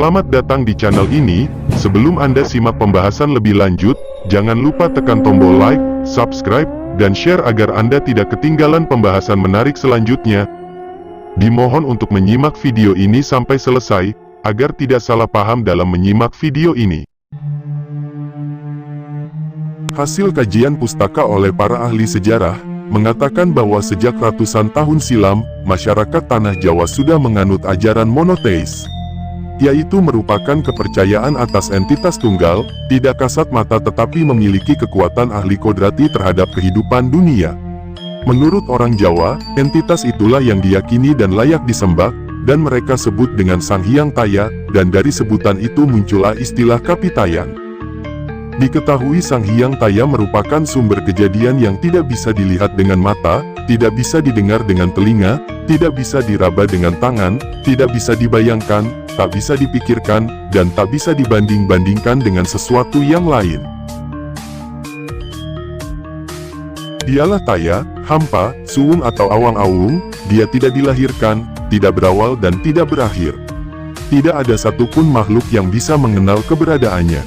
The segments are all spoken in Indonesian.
Selamat datang di channel ini. Sebelum Anda simak pembahasan lebih lanjut, jangan lupa tekan tombol like, subscribe, dan share agar Anda tidak ketinggalan pembahasan menarik selanjutnya. Dimohon untuk menyimak video ini sampai selesai, agar tidak salah paham dalam menyimak video ini. Hasil kajian pustaka oleh para ahli sejarah mengatakan bahwa sejak ratusan tahun silam, masyarakat tanah Jawa sudah menganut ajaran monoteis, yaitu merupakan kepercayaan atas entitas tunggal, tidak kasat mata tetapi memiliki kekuatan ahli kodrati terhadap kehidupan dunia. Menurut orang Jawa, entitas itulah yang diyakini dan layak disembah, dan mereka sebut dengan Sang Hyang Taya, dan dari sebutan itu muncullah istilah Kapitayan. Diketahui Sang Hyang Taya merupakan sumber kejadian yang tidak bisa dilihat dengan mata, tidak bisa didengar dengan telinga, tidak bisa diraba dengan tangan, tidak bisa dibayangkan, tak bisa dipikirkan, dan tak bisa dibanding-bandingkan dengan sesuatu yang lain. Dialah Taya, hampa, suwung atau awang-awung, dia tidak dilahirkan, tidak berawal dan tidak berakhir. Tidak ada satupun makhluk yang bisa mengenal keberadaannya.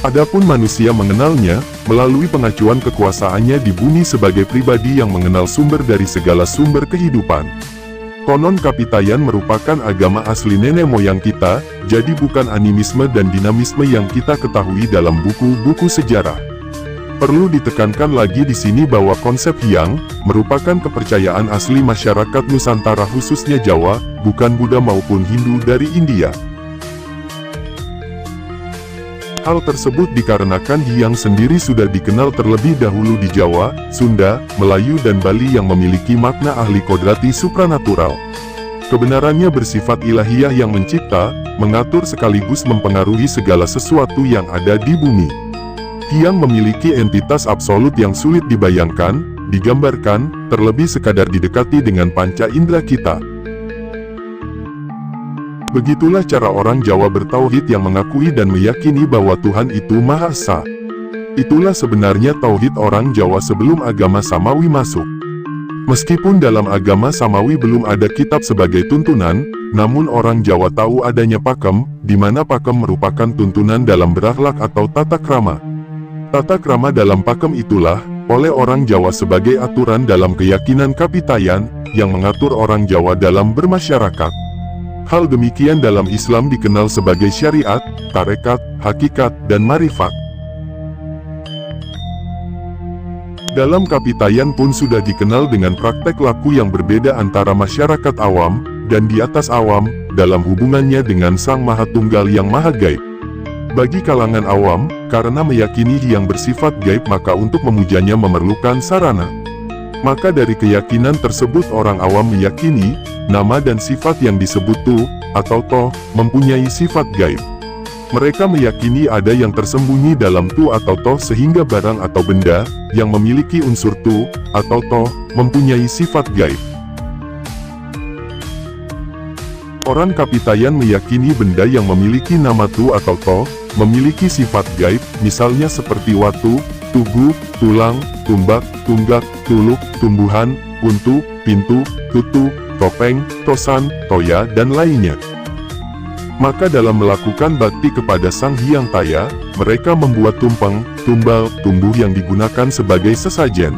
Adapun manusia mengenalnya, melalui pengacuan kekuasaannya di bumi sebagai pribadi yang mengenal sumber dari segala sumber kehidupan. Konon Kapitayan merupakan agama asli nenek moyang kita, jadi bukan animisme dan dinamisme yang kita ketahui dalam buku-buku sejarah. Perlu ditekankan lagi di sini bahwa konsep Hyang merupakan kepercayaan asli masyarakat Nusantara khususnya Jawa, bukan Buddha maupun Hindu dari India. Hal tersebut dikarenakan Hyang sendiri sudah dikenal terlebih dahulu di Jawa, Sunda, Melayu dan Bali yang memiliki makna ahli kodrati supranatural. Kebenarannya bersifat ilahiyah yang mencipta, mengatur sekaligus mempengaruhi segala sesuatu yang ada di bumi. Hyang memiliki entitas absolut yang sulit dibayangkan, digambarkan, terlebih sekadar didekati dengan panca indera kita. Begitulah cara orang Jawa bertauhid yang mengakui dan meyakini bahwa Tuhan itu Maha Esa. Itulah sebenarnya tauhid orang Jawa sebelum agama Samawi masuk. Meskipun dalam agama Samawi belum ada kitab sebagai tuntunan, namun orang Jawa tahu adanya pakem, di mana pakem merupakan tuntunan dalam berakhlak atau tata krama. Tata krama dalam pakem itulah, oleh orang Jawa sebagai aturan dalam keyakinan Kapitayan, yang mengatur orang Jawa dalam bermasyarakat. Hal demikian dalam Islam dikenal sebagai syariat, tarekat, hakikat, dan marifat. Dalam Kapitayan pun sudah dikenal dengan praktek laku yang berbeda antara masyarakat awam, dan di atas awam, dalam hubungannya dengan Sang Maha Tunggal yang Maha Gaib. Bagi kalangan awam, karena meyakini yang bersifat gaib maka untuk memujanya memerlukan sarana. Maka dari keyakinan tersebut orang awam meyakini, nama dan sifat yang disebut Tu, atau Toh, mempunyai sifat gaib. Mereka meyakini ada yang tersembunyi dalam Tu atau Toh sehingga barang atau benda, yang memiliki unsur Tu, atau Toh, mempunyai sifat gaib. Orang Kapitayan meyakini benda yang memiliki nama Tu atau Toh, memiliki sifat gaib, misalnya seperti watu, tugu, tulang, tumbak, tunggak, tuluk, tumbuhan, untu, pintu, tutu, topeng, tosan, toya, dan lainnya. Maka dalam melakukan bakti kepada Sang Hyang Taya, mereka membuat tumpeng, tumbal, tumbuh yang digunakan sebagai sesajen.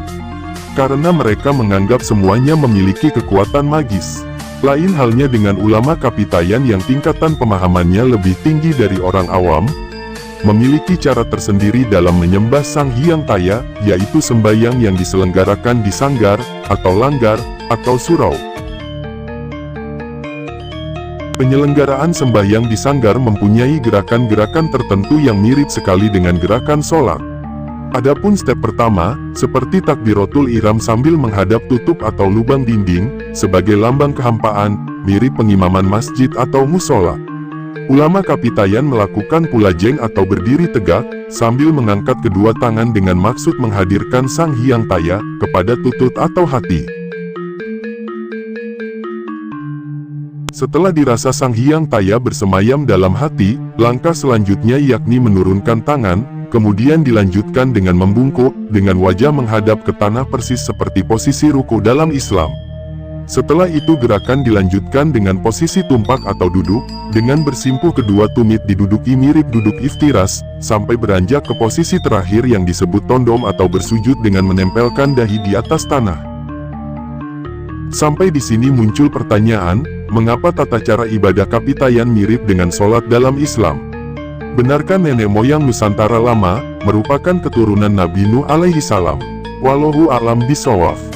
Karena mereka menganggap semuanya memiliki kekuatan magis. Lain halnya dengan ulama Kapitayan yang tingkatan pemahamannya lebih tinggi dari orang awam, memiliki cara tersendiri dalam menyembah Sang Hyang Taya, yaitu sembahyang yang diselenggarakan di sanggar, atau langgar, atau surau. Penyelenggaraan sembahyang di sanggar mempunyai gerakan-gerakan tertentu yang mirip sekali dengan gerakan sholat. Adapun step pertama, seperti takbiratul ihram sambil menghadap tutup atau lubang dinding, sebagai lambang kehampaan, mirip pengimaman masjid atau musola. Ulama Kapitayan melakukan pulajeng atau berdiri tegak, sambil mengangkat kedua tangan dengan maksud menghadirkan Sang Hyang Taya, kepada tutut atau hati. Setelah dirasa Sang Hyang Taya bersemayam dalam hati, langkah selanjutnya yakni menurunkan tangan, kemudian dilanjutkan dengan membungkuk, dengan wajah menghadap ke tanah persis seperti posisi ruku dalam Islam. Setelah itu gerakan dilanjutkan dengan posisi tumpak atau duduk, dengan bersimpuh kedua tumit diduduki mirip duduk iftiras, sampai beranjak ke posisi terakhir yang disebut tondom atau bersujud dengan menempelkan dahi di atas tanah. Sampai di sini muncul pertanyaan, mengapa tata cara ibadah kapitayan mirip dengan sholat dalam Islam? Benarkah nenek moyang Nusantara lama, merupakan keturunan Nabi Nuh alaihi salam? Wallahu a'lam bishawab.